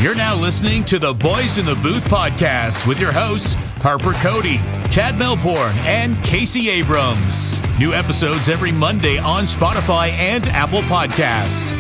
You're now listening to the Boys in the Booth podcast with your hosts, Harper Cody, Chad Melbourne, and Casey Abrams. New episodes every Monday on Spotify and Apple Podcasts.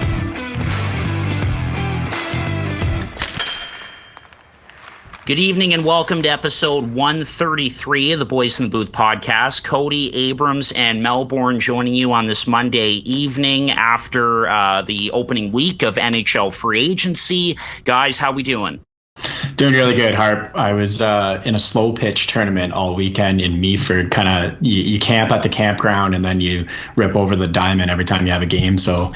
Good evening and welcome to episode 133 of the Boys in the Booth podcast. Cody, Abrams, and Melbourne joining you on this Monday evening after the opening week of NHL free agency. Guys, how we doing? Doing really good, Harp. I was in a slow pitch tournament all weekend in Meaford. Kind of, you camp at the campground and then you rip over the diamond every time you have a game. So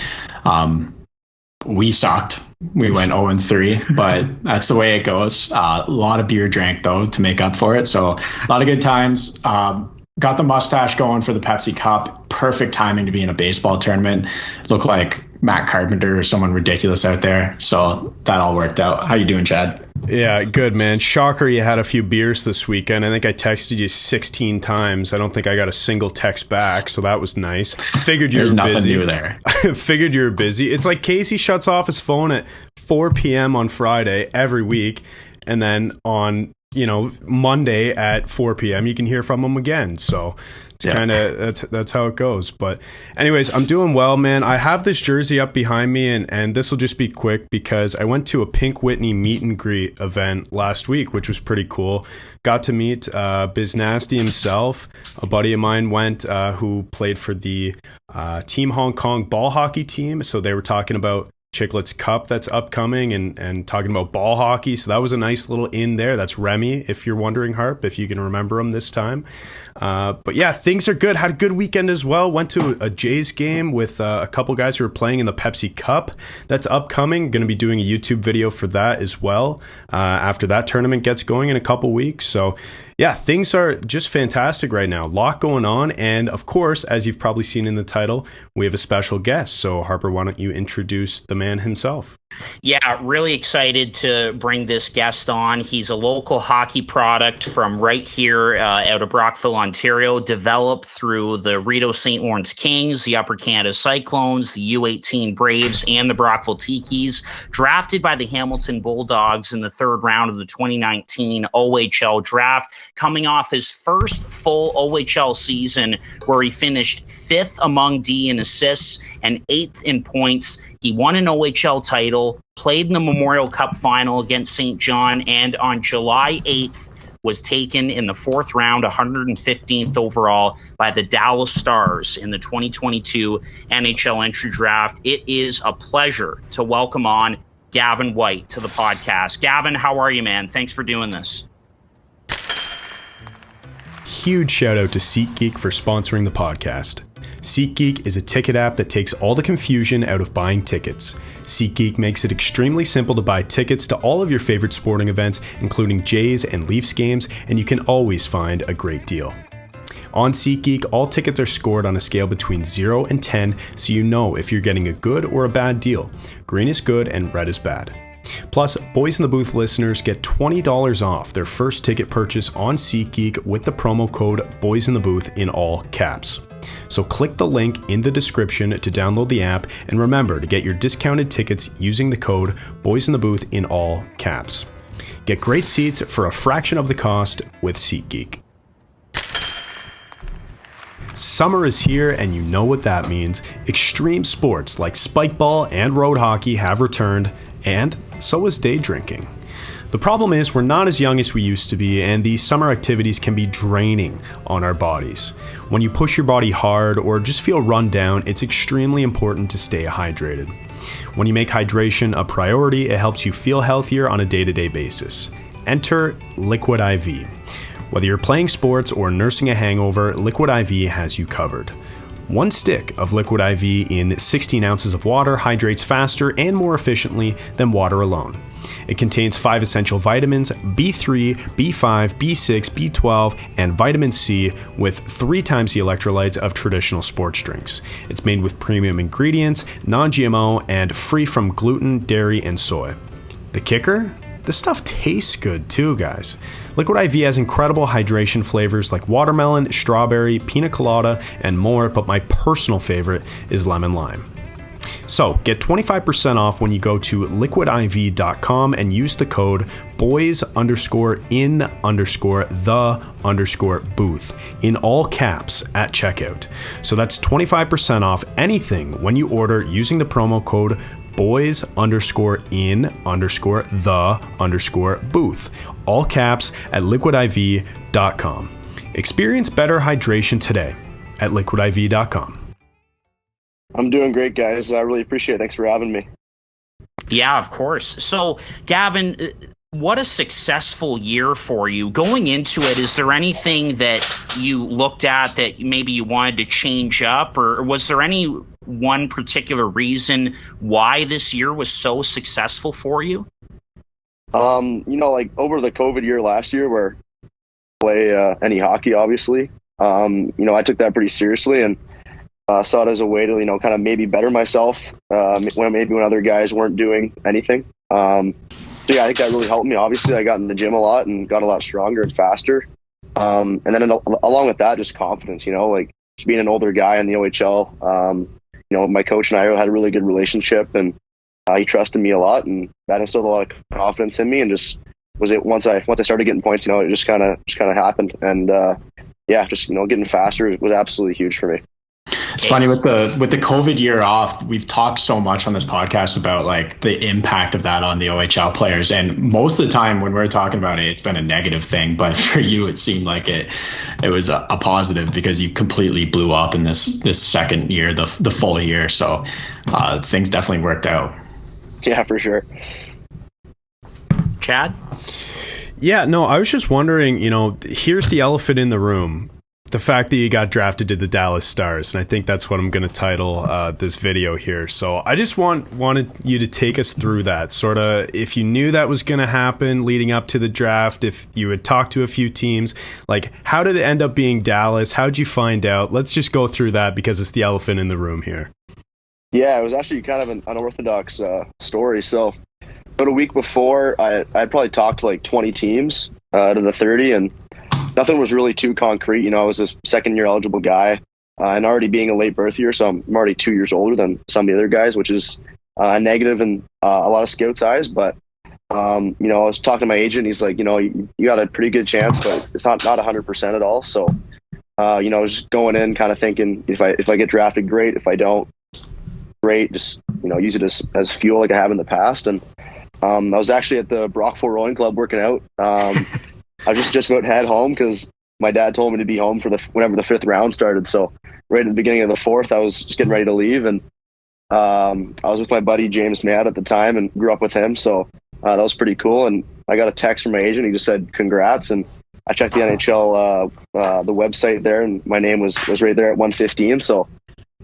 we sucked. We went 0-3, but that's the way it goes. A lot of beer drank, though, to make up for it. So a lot of good times. Got the mustache going for the Pepsi Cup. Perfect timing to be in a baseball tournament. Looked like Matt Carpenter or someone ridiculous out there. So that all worked out. How you doing, Chad? Yeah, good, man. Shocker, you had a few beers this weekend. I think I texted you 16 times. I don't think I got a single text back, so that was nice. Figured you were busy. There's nothing new there. Figured you were busy. It's like Casey shuts off his phone at 4 p.m. on Friday every week, and then on Monday at 4 p.m. you can hear from him again. So it's kind of that's how it goes. But anyways, I'm doing well, man. I have this jersey up behind me, and this will just be quick because I went to a Pink Whitney meet and greet event last week, which was pretty cool. Got to meet Biz Nasty himself. A buddy of mine went who played for the Team Hong Kong ball hockey team. So they were talking about Chicklets Cup that's upcoming and talking about ball hockey. So that was a nice little in there. That's Remy, if you're wondering, Harp, if you can remember him this time. But yeah, things are good. Had a good weekend as well. Went to a Jays game with a couple guys who are playing in the Pepsi Cup. That's upcoming. Going to be doing a YouTube video for that as well after that tournament gets going in a couple weeks. So yeah, things are just fantastic right now. A lot going on. And of course, as you've probably seen in the title, we have a special guest. So Harper, why don't you introduce the man himself? Yeah, really excited to bring this guest on. He's a local hockey product from right here out of Brockville, Ontario, developed through the Rideau St. Lawrence Kings, the Upper Canada Cyclones, the U18 Braves, and the Brockville Tikis. Drafted by the Hamilton Bulldogs in the third round of the 2019 OHL draft, coming off his first full OHL season where he finished fifth among D in assists and eighth in points. He won an OHL title, played in the Memorial Cup final against St. John, and on July 8th was taken in the fourth round, 115th overall, by the Dallas Stars in the 2022 NHL Entry Draft. It is a pleasure to welcome on Gavin White to the podcast. Gavin, how are you, man? Thanks for doing this. Huge shout out to SeatGeek for sponsoring the podcast. SeatGeek is a ticket app that takes all the confusion out of buying tickets. SeatGeek makes it extremely simple to buy tickets to all of your favorite sporting events, including Jays and Leafs games, and you can always find a great deal. On SeatGeek, all tickets are scored on a scale between 0 and 10, so you know if you're getting a good or a bad deal. Green is good and red is bad. Plus, Boys in the Booth listeners get $20 off their first ticket purchase on SeatGeek with the promo code Boys in the Booth in all caps. So click the link in the description to download the app, and remember to get your discounted tickets using the code Boys in the Booth in all caps. Get great seats for a fraction of the cost with SeatGeek. Summer is here, and you know what that means. Extreme sports like spikeball and road hockey have returned, and so is day drinking. The problem is we're not as young as we used to be, and these summer activities can be draining on our bodies. When you push your body hard or just feel run down, it's extremely important to stay hydrated. When you make hydration a priority, it helps you feel healthier on a day-to-day basis. Enter Liquid IV. Whether you're playing sports or nursing a hangover, Liquid IV has you covered. One stick of Liquid IV in 16 ounces of water hydrates faster and more efficiently than water alone. It contains 5 essential vitamins, B3, B5, B6, B12, and vitamin C with 3 times the electrolytes of traditional sports drinks. It's made with premium ingredients, non-GMO, and free from gluten, dairy, and soy. The kicker? This stuff tastes good too, guys. Liquid IV has incredible hydration flavors like watermelon, strawberry, pina colada, and more, but my personal favorite is lemon lime. So get 25% off when you go to liquidiv.com and use the code boys_in_the_booth in all caps at checkout. So that's 25% off anything when you order using the promo code boys_in_the_booth, all caps at liquidiv.com. Experience better hydration today at liquidiv.com. I'm doing great, guys. I really appreciate it. Thanks for having me. Yeah, of course. So, Gavin, what a successful year for you. Going into it, is there anything that you looked at that maybe you wanted to change up, or was there any one particular reason why this year was so successful for you? Like over the COVID year last year where I play any hockey, obviously, I took that pretty seriously and saw it as a way to, kind of maybe better myself when other guys weren't doing anything. So yeah, I think that really helped me. Obviously, I got in the gym a lot and got a lot stronger and faster. And then along with that, just confidence, like being an older guy in the OHL. My coach and I had a really good relationship, and he trusted me a lot, and that instilled a lot of confidence in me. And just was it once I started getting points, it just kind of happened. And getting faster was absolutely huge for me. It's funny with the COVID year off, we've talked so much on this podcast about like the impact of that on the OHL players. And most of the time when we're talking about it, it's been a negative thing. But for you, it seemed like it was a positive because you completely blew up in this second year, the full year. So things definitely worked out. Yeah, for sure. Chad? Yeah, no, I was just wondering, here's the elephant in the room. The fact that you got drafted to the Dallas Stars, and I think that's what I'm going to title this video here. So I just wanted you to take us through that, sort of if you knew that was going to happen leading up to the draft, if you had talked to a few teams, like how did it end up being Dallas? How'd you find out? Let's just go through that because it's the elephant in the room here. Yeah, it was actually kind of an unorthodox story. So about a week before, I probably talked to like 20 teams out of the 30, and nothing was really too concrete. I was a second-year eligible guy, and already being a late birth year, so I'm already 2 years older than some of the other guys, which is a negative in a lot of scouts' eyes. But I was talking to my agent. He's like, you got a pretty good chance, but it's not 100% at all. So, I was just going in, kind of thinking if I get drafted, great. If I don't, great. Just use it as fuel like I have in the past. And I was actually at the Brockville Rowing Club working out. I just about head home because my dad told me to be home for whenever the fifth round started. So right at the beginning of the fourth, I was just getting ready to leave, and I was with my buddy James Matt at the time and grew up with him. So that was pretty cool. And I got a text from my agent. He just said congrats, and I checked the NHL the website there, and my name was right there at 115. So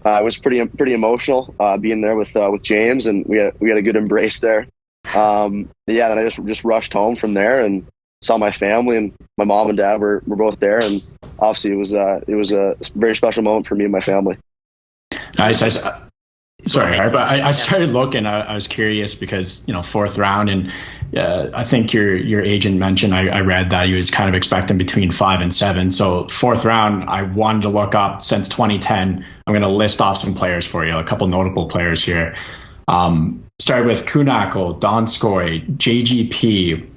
it was pretty emotional being there with James, and we had a good embrace there. Then I just rushed home from there and saw my family, and my mom and dad were both there, and obviously it was a very special moment for me and my family. Nice. Sorry, but I started looking. I was curious because fourth round, and I think your agent mentioned. I read that he was kind of expecting between 5 and 7. So fourth round, I wanted to look up since 2010. I'm going to list off some players for you, a couple notable players here. Started with Kuhnhackl, Donskoy, JGP,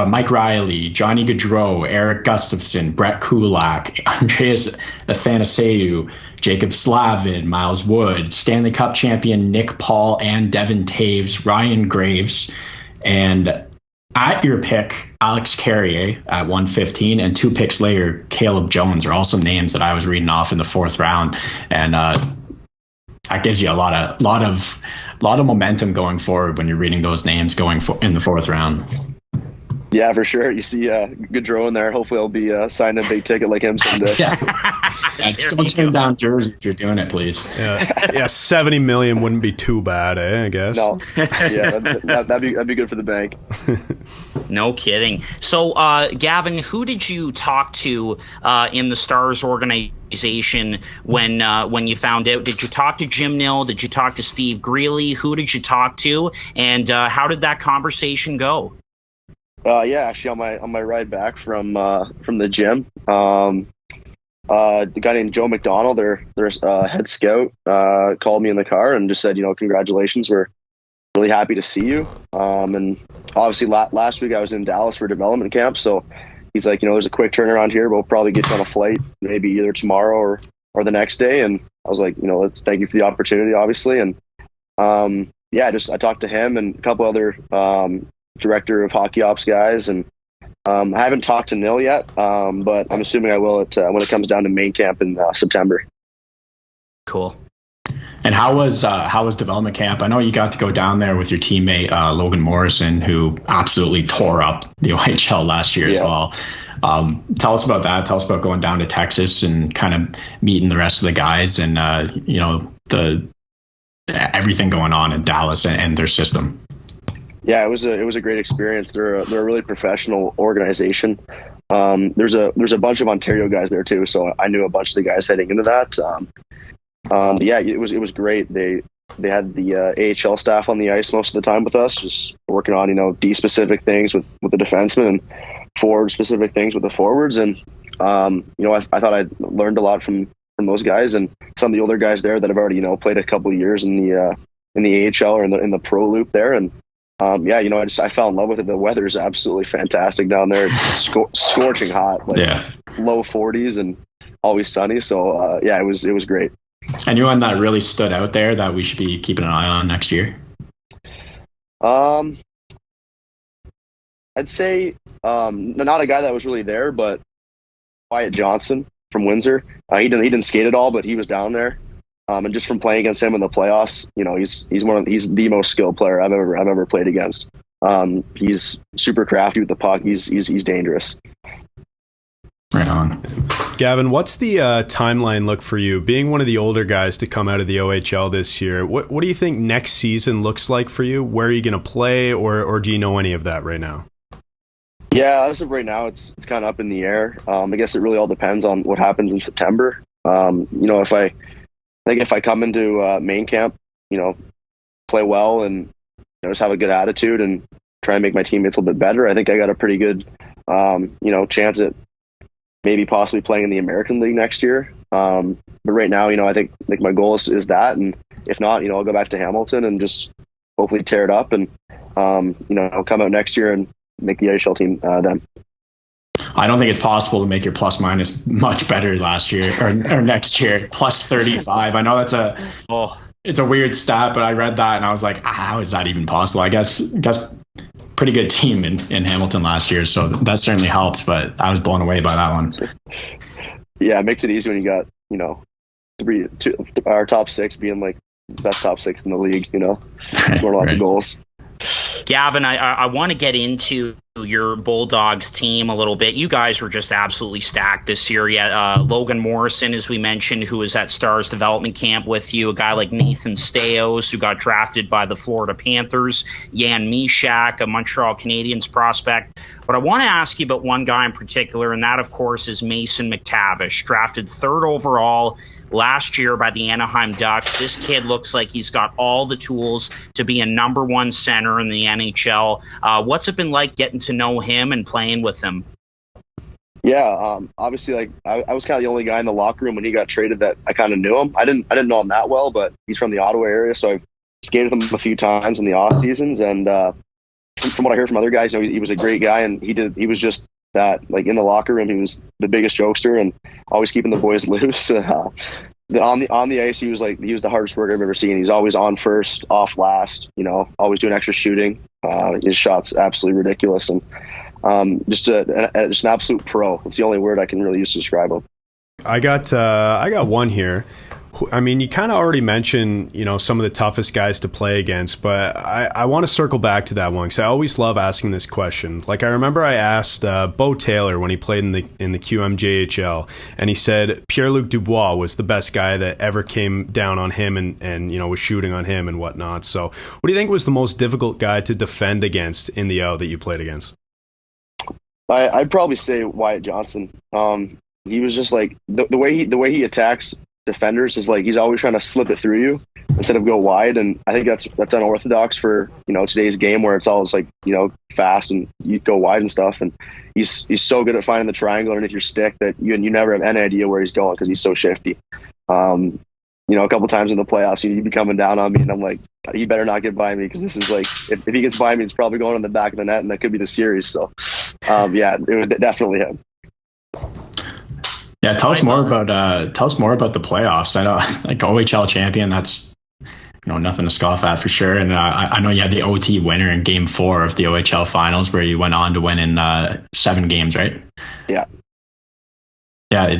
Mike Riley, Johnny Gaudreau, Eric Gustafson, Brett Kulak, Andreas Athanasiou, Jacob Slavin, Miles Wood, Stanley Cup champion Nick Paul and Devin Taves, Ryan Graves, and at your pick, Alex Carrier at 115, and 2 picks later, Caleb Jones are all some names that I was reading off in the fourth round, and that gives you a lot of momentum going forward when you're reading those names in the fourth round. Yeah, for sure. You see Gaudreau in there. Hopefully I'll be signing a big ticket like him someday. Yeah, just don't turn down jerseys if you're doing it, please. Yeah, 70 million wouldn't be too bad, I guess. No, yeah, that'd be good for the bank. No kidding. So, Gavin, who did you talk to in the Stars organization when you found out? Did you talk to Jim Nill? Did you talk to Steve Greeley? Who did you talk to? And how did that conversation go? Yeah, actually on my ride back from the gym, the guy named Joe McDonald, their head scout, called me in the car and just said, congratulations, we're really happy to see you. And obviously last week I was in Dallas for development camp, so he's like, there's a quick turnaround here. We'll probably get you on a flight maybe either tomorrow or the next day. And I was like, let's thank you for the opportunity, obviously. And I talked to him and a couple other director of hockey ops guys, and I haven't talked to Nil yet, but I'm assuming I will when it comes down to main camp in September. Cool. And how was development camp? I know you got to go down there with your teammate Logan Morrison, who absolutely tore up the OHL last year as well. Tell us about that. Tell us about going down to Texas and kind of meeting the rest of the guys and the everything going on in Dallas and their system. Yeah, it was a great experience. They're a really professional organization. There's a bunch of Ontario guys there too, so I knew a bunch of the guys heading into that. It was great. They had the AHL staff on the ice most of the time with us, just working on D specific things with the defensemen and forward specific things with the forwards. And I thought I learned a lot from those guys and some of the older guys there that have already played a couple of years in the AHL or in the pro loop there. And I fell in love with it. The weather is absolutely fantastic down there. It's scorching hot, low 40s and always sunny. So it was great. Anyone that really stood out there that we should be keeping an eye on next year? I'd say not a guy that was really there, but Wyatt Johnson from Windsor. He didn't skate at all, but he was down there. And just from playing against him in the playoffs, he's the most skilled player I've ever played against. He's super crafty with the puck. He's dangerous. Right on. Gavin, what's the timeline look for you? Being one of the older guys to come out of the OHL this year, what do you think next season looks like for you? Where are you going to play, or do you know any of that right now? Yeah, as of right now, it's kind of up in the air. I guess it really all depends on what happens in September. If I come into main camp, play well and just have a good attitude and try and make my teammates a little bit better, I think I got a pretty good chance at maybe possibly playing in the American League next year. But right now, I think my goal is that, and if not, I'll go back to Hamilton and just hopefully tear it up and I'll come out next year and make the NHL team then. I don't think it's possible to make your plus minus much better last year or next year. Plus 35. I know it's a weird stat, but I read that and I was like, how is that even possible? I guess pretty good team in Hamilton last year, so that certainly helps, but I was blown away by that one. Yeah, it makes it easy when you got, our top six being like best top six in the league, scoring lots of goals. Gavin, I want to get into your Bulldogs team a little bit. You guys were just absolutely stacked this year. Logan Morrison, as we mentioned, who was at Stars development camp with you. A guy like Nathan Staios, who got drafted by the Florida Panthers. Jan Mysak, a Montreal Canadiens prospect. But I want to ask you about one guy in particular, and that, of course, is Mason McTavish, drafted 3rd overall last year by the Anaheim Ducks. This kid looks like he's got all the tools to be a number 1 center in the NHL. What's it been like getting to know him and playing with him? Yeah, obviously, I was kind of the only guy in the locker room when he got traded that I kind of knew him. I didn't know him that well, but he's from the Ottawa area, so I've skated with him a few times in the off seasons. And from what I heard from other guys, he was a great guy, and he was just that, in the locker room, he was the biggest jokester and always keeping the boys loose. On the ice, he was the hardest worker I've ever seen. He's always on first, off last, always doing extra shooting. His shot's absolutely ridiculous, and just an absolute pro. It's the only word I can really use to describe him. I got one here. I mean, you kind of already mentioned, some of the toughest guys to play against, but I want to circle back to that one because I always love asking this question. I remember I asked Bo Taylor when he played in the QMJHL, and he said Pierre-Luc Dubois was the best guy that ever came down on him and was shooting on him and whatnot. So what do you think was the most difficult guy to defend against in the O that you played against? I'd probably say Wyatt Johnson. He was just the way he attacks defenders is he's always trying to slip it through you, instead of go wide. And I think that's unorthodox for, today's game where it's always like, fast and you go wide and stuff. And he's so good at finding the triangle underneath your stick that you never have any idea where he's going because he's so shifty. A couple times in the playoffs, he'd be coming down on me, and I'm like, he better not get by me because this is like, if he gets by me, it's probably going in the back of the net, and that could be the series. So, it was definitely him. Yeah, tell us more about the playoffs. I know, like OHL champion, that's nothing to scoff at for sure. And I know you had the OT winner in Game 4 of the OHL finals, where you went on to win in 7 games, right? Yeah. Yeah,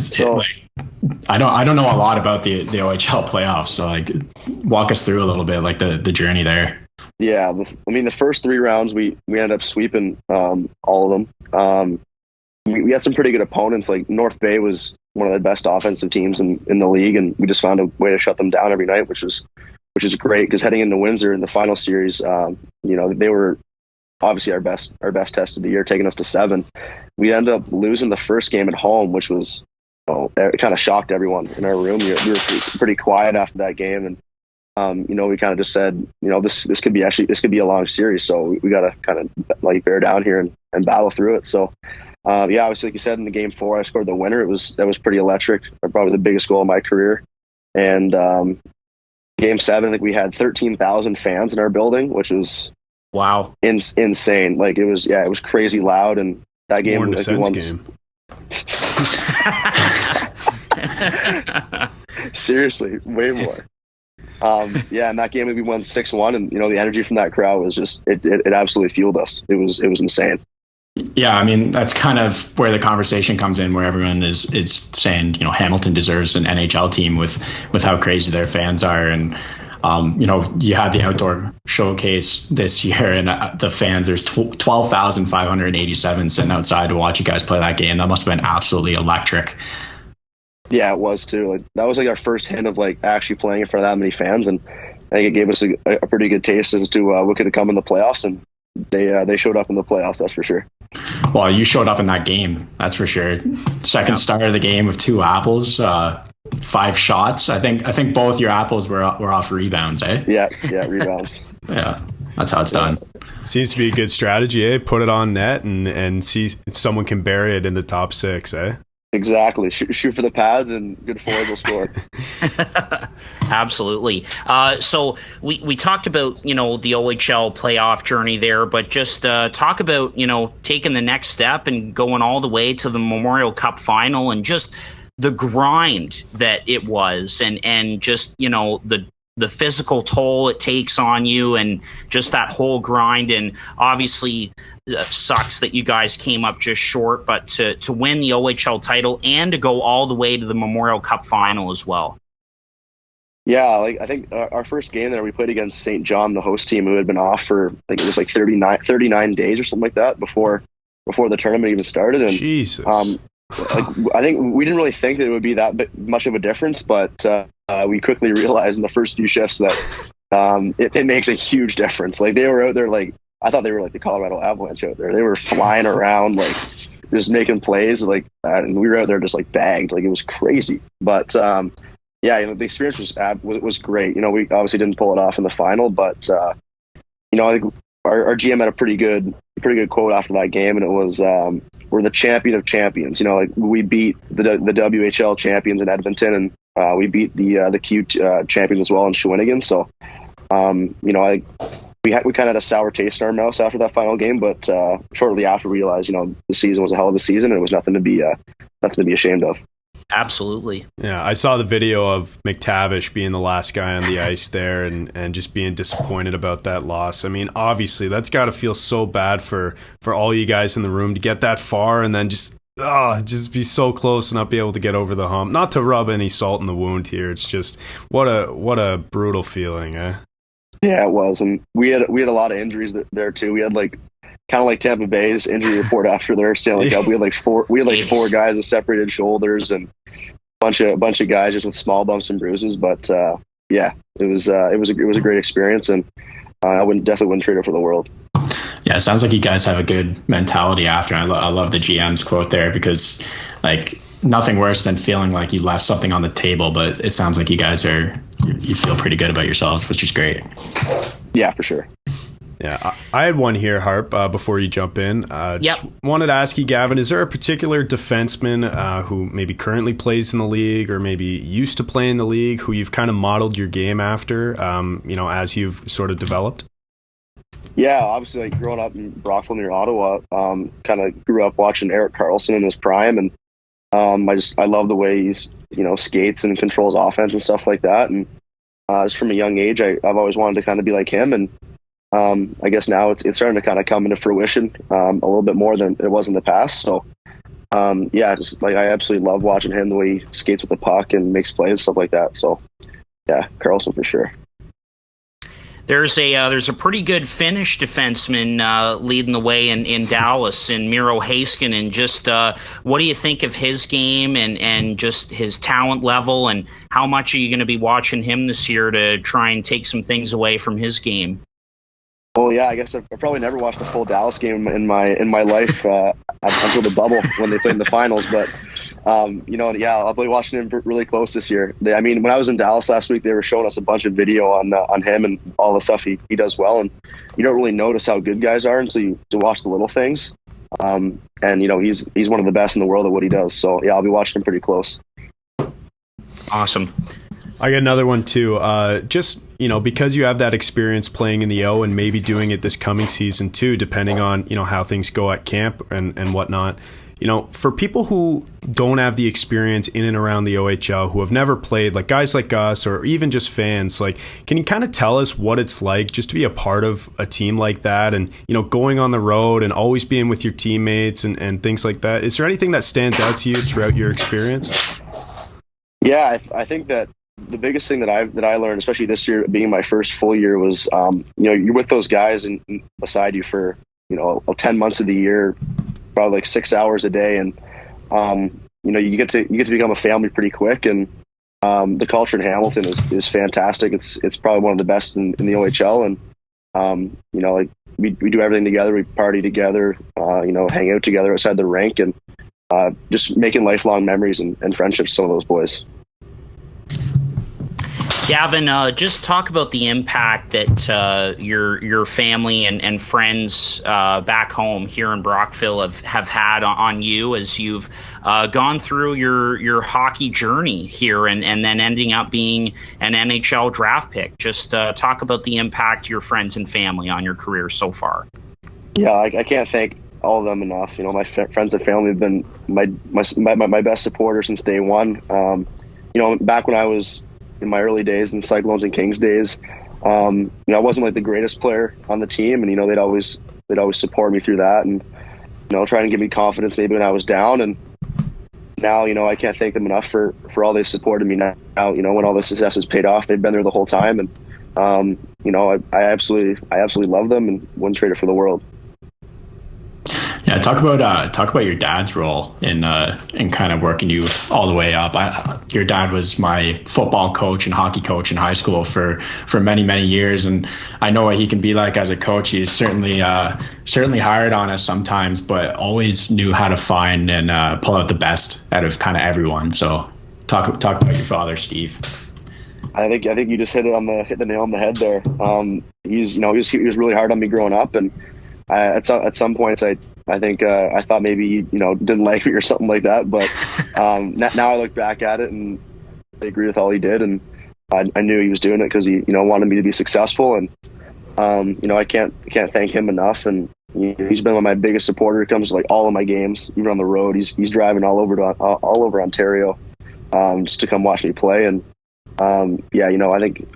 I don't know a lot about the OHL playoffs, so like walk us through a little bit, like the journey there. Yeah, the first 3 rounds we ended up sweeping all of them. We had some pretty good opponents. Like North Bay was one of the best offensive teams in the league, and we just found a way to shut them down every night, which is great because heading into Windsor in the final series, they were obviously our best test of the year, taking us to 7. We ended up losing the first game at home, which was, it kind of shocked everyone in our room. We were pretty quiet after that game, and we kind of just said, this could be a long series, so we got to kind of like bear down here and battle through it. So, obviously, like you said, in the Game 4, I scored the winner. That was pretty electric. Probably the biggest goal of my career. And Game 7, I think we had 13,000 fans in our building, which was wow, insane. Like it was crazy loud. And that game, more like, we won. Seriously, way more. In that game we won 6-1, and the energy from that crowd was just it absolutely fueled us. It was insane. Yeah, I mean, that's kind of where the conversation comes in, where everyone is saying, Hamilton deserves an NHL team with how crazy their fans are. And, you had the outdoor showcase this year, and the fans, there's 12,587 sitting outside to watch you guys play that game. That must have been absolutely electric. Yeah, it was too. Like, that was like our first hint of like actually playing in front of that many fans. And I think it gave us a pretty good taste as to what could have come in the playoffs. And they showed up in the playoffs, that's for sure. Well, you showed up in that game, that's for sure. Second start of the game with 2 apples, 5 shots. I think both your apples were off rebounds, eh? Yeah, rebounds. Yeah, that's how it's done. Seems to be a good strategy, eh? Put it on net and see if someone can bury it in the top 6, eh? Exactly. Shoot for the pads, and good forward will score. Absolutely. So we talked about, the OHL playoff journey there, but just talk about, taking the next step and going all the way to the Memorial Cup final, and just the grind that it was, and just, the physical toll it takes on you, and just that whole grind. And obviously sucks that you guys came up just short, but to win the OHL title and to go all the way to the Memorial Cup final as well. Yeah, like I think our first game there, we played against St. John, the host team, who had been off for, I think it was like 39 days or something like that before the tournament even started. And Jesus. I think we didn't really think that it would be that much of a difference, but we quickly realized in the first few shifts that it makes a huge difference. Like they were out there, like I thought they were like the Colorado Avalanche out there. They were flying around, like just making plays like that, and we were out there just like bagged, like it was crazy. But the experience was great. We obviously didn't pull it off in the final, but I think our GM had a pretty good quote after that game, and it was, "We're the champion of champions." Like we beat the WHL champions in Edmonton, and we beat the Q champions as well in Shawinigan. So, we kind of had a sour taste in our mouths after that final game, but shortly after we realized, the season was a hell of a season, and it was nothing to be ashamed of. Absolutely. Yeah, I saw the video of McTavish being the last guy on the ice there, and just being disappointed about that loss. I mean, obviously, that's got to feel so bad for all you guys in the room to get that far and then just be so close and not be able to get over the hump. Not to rub any salt in the wound here. It's just what a brutal feeling, eh? Yeah, it was, and we had a lot of injuries there too. We had like kind of like Tampa Bay's injury report after their Stanley Cup. We had like four guys with separated shoulders and a bunch of guys just with small bumps and bruises. But it was a great experience, and I definitely wouldn't trade it for the world. Yeah, it sounds like you guys have a good mentality after. I love the GM's quote there, because like nothing worse than feeling like you left something on the table, but it sounds like you feel pretty good about yourselves, which is great. Yeah, for sure. Yeah, I had one here, Harp, before you jump in. Just wanted to ask you, Gavin, is there a particular defenseman who maybe currently plays in the league or maybe used to play in the league who you've kind of modeled your game after, as you've sort of developed? Yeah, obviously, like growing up in Brockville near Ottawa, kind of grew up watching Erik Karlsson in his prime, and I love the way he's skates and controls offense and stuff like that. And just from a young age, I've always wanted to kind of be like him, and I guess now it's starting to kind of come into fruition a little bit more than it was in the past. So just like I absolutely love watching him, the way he skates with the puck and makes plays and stuff like that. So yeah, Karlsson for sure. There's a pretty good Finnish defenseman leading the way in Dallas, in Miro Heiskanen. Just what do you think of his game and just his talent level, and how much are you going to be watching him this year to try and take some things away from his game? Well, yeah, I guess I've probably never watched a full Dallas game in my life until the bubble when they played in the finals. But I'll be watching him really close this year. When I was in Dallas last week, they were showing us a bunch of video on him and all the stuff he does well, and you don't really notice how good guys are until you watch the little things. And he's one of the best in the world at what he does. So yeah, I'll be watching him pretty close. Awesome. I got another one too. Because you have that experience playing in the O and maybe doing it this coming season too, depending on, how things go at camp and whatnot. For people who don't have the experience in and around the OHL, who have never played, like guys like us or even just fans, like, can you kind of tell us what it's like just to be a part of a team like that and, going on the road and always being with your teammates and things like that? Is there anything that stands out to you throughout your experience? Yeah, I think that the biggest thing that I learned, especially this year being my first full year, was you're with those guys and beside you for 10 months of the year, probably like 6 hours a day, and you get to become a family pretty quick. And the culture in Hamilton is fantastic. It's probably one of the best in the OHL, and we do everything together. We party together, hang out together outside the rink, and just making lifelong memories and friendships with some of those boys. Gavin, just talk about the impact that your family and friends back home here in Brockville have had on you as you've gone through your hockey journey here and then ending up being an NHL draft pick. Just talk about the impact your friends and family on your career so far. Yeah, I can't thank all of them enough. My friends and family have been my best supporters since day one. Back when I was in my early days, in Cyclones and Kings days, I wasn't like the greatest player on the team, and they'd always support me through that, and trying to give me confidence maybe when I was down. And now I can't thank them enough for all they've supported me now. When all the success has paid off, they've been there the whole time, and I absolutely love them and wouldn't trade it for the world. Yeah, talk about your dad's role in kind of working you all the way up. Your dad was my football coach and hockey coach in high school for many years, and I know what he can be like as a coach. He's certainly hard on us sometimes, but always knew how to find and pull out the best out of kind of everyone. So talk about your father, Steve. I think you just hit the nail on the head there. He was really hard on me growing up, and at some points I think I thought maybe he didn't like me or something like that, but now I look back at it and I agree with all he did, and I knew he was doing it because he wanted me to be successful, and I can't thank him enough. And he's been my biggest supporter. He comes to like all of my games, even on the road. He's driving all over Ontario just to come watch me play, and I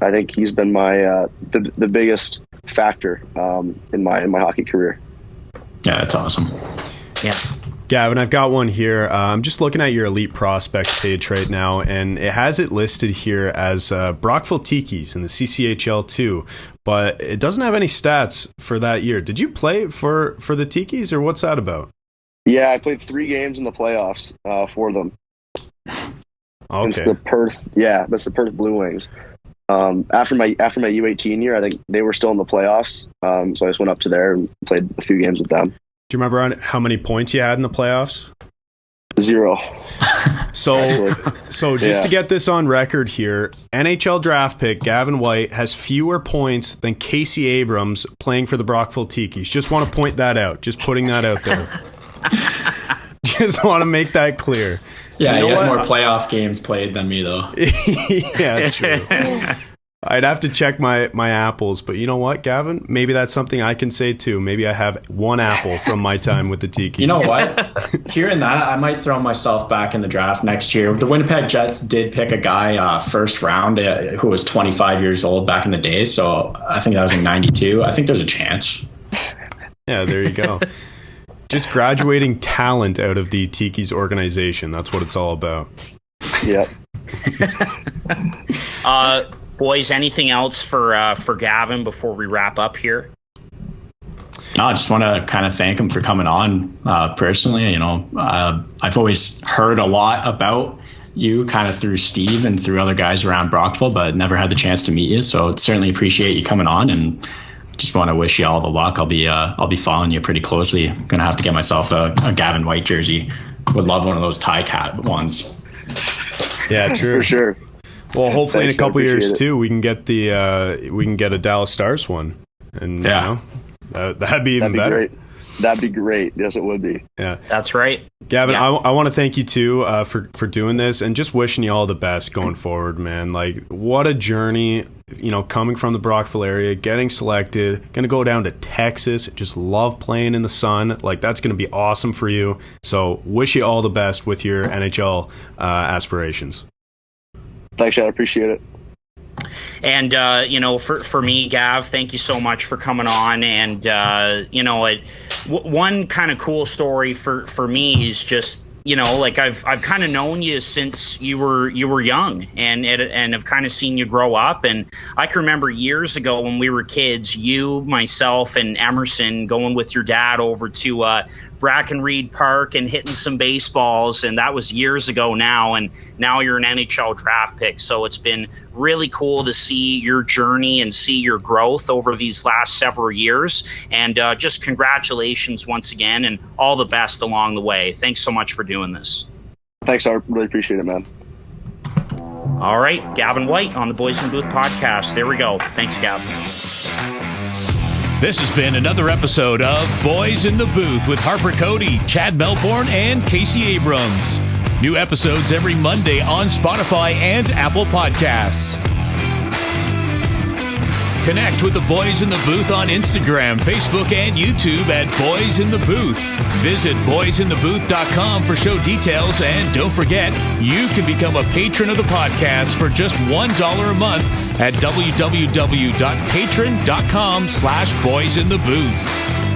think he's been my the biggest factor in my hockey career. Yeah, that's awesome. Yeah. Gavin, I've got one here. I'm just looking at your Elite Prospects page right now, and it has it listed here as Brockville Tikis in the CCHL 2, but it doesn't have any stats for that year. Did you play for the Tikis, or what's that about? Yeah, I played 3 games in the playoffs for them. Okay. It's the Perth Blue Wings. After my U18 year, I think they were still in the playoffs, so I just went up to there and played a few games with them. Do you remember how many points you had in the playoffs? 0. So just to get this on record here, NHL draft pick Gavin White has fewer points than Casey Abrams playing for the Brockville Tikis. Just want to point that out. Just putting that out there. Just want to make that clear. Yeah, he has more playoff games played than me, though. Yeah, true. I'd have to check my apples, but you know what, Gavin? Maybe that's something I can say too. Maybe I have one apple from my time with the Tikis. You know what? Hearing that, I might throw myself back in the draft next year. The Winnipeg Jets did pick a guy first round who was 25 years old back in the day, so I think that was in 92. I think there's a chance. Yeah, there you go. Just graduating talent out of the Tikis organization. That's what it's all about. Yeah. Boys, anything else for Gavin before we wrap up here? No, I just want to kind of thank him for coming on personally. You know, I've always heard a lot about you kind of through Steve and through other guys around Brockville, but never had the chance to meet you. So certainly appreciate you coming on, and just want to wish you all the luck. I'll be following you pretty closely. I'm gonna have to get myself a Gavin White jersey. Would love one of those tie cat ones. Yeah, true. For sure. Well, hopefully Thanks, in a couple years it. too, we can get a Dallas Stars one, and yeah, that'd be even better. Great. That'd be great. Yes, it would be. Yeah, that's right. Gavin, yeah. I want to thank you too for doing this, and just wishing you all the best going forward, man. Like, what a journey, you know, coming from the Brockville area, getting selected, gonna go down to Texas, just love playing in the sun. Like, that's gonna be awesome for you. So wish you all the best with your NHL aspirations. Thanks, Chad. I appreciate it. And, you know, for me, Gav, thank you so much for coming on. And, you know, one kind of cool story for me is just, you know, like I've kind of known you since you were young, and have kind of seen you grow up. And I can remember years ago when we were kids, you, myself, and Emerson going with your dad over to Brackenreed Park and hitting some baseballs, and that was years ago now, and now you're an NHL draft pick. So it's been really cool to see your journey and see your growth over these last several years, and just congratulations once again, and all the best along the way. Thanks so much for doing this. Thanks, I really appreciate it, man. All right, Gavin White on the Boys in the Booth podcast. There we go. Thanks, Gavin. This has been another episode of Boys in the Booth with Harper Cody, Chad Melbourne, and Casey Abrams. New episodes every Monday on Spotify and Apple Podcasts. Connect with the Boys in the Booth on Instagram, Facebook, and YouTube at Boys in the Booth. Visit boysinthebooth.com for show details, and don't forget, you can become a patron of the podcast for just $1 a month at www.patreon.com/boysinthebooth.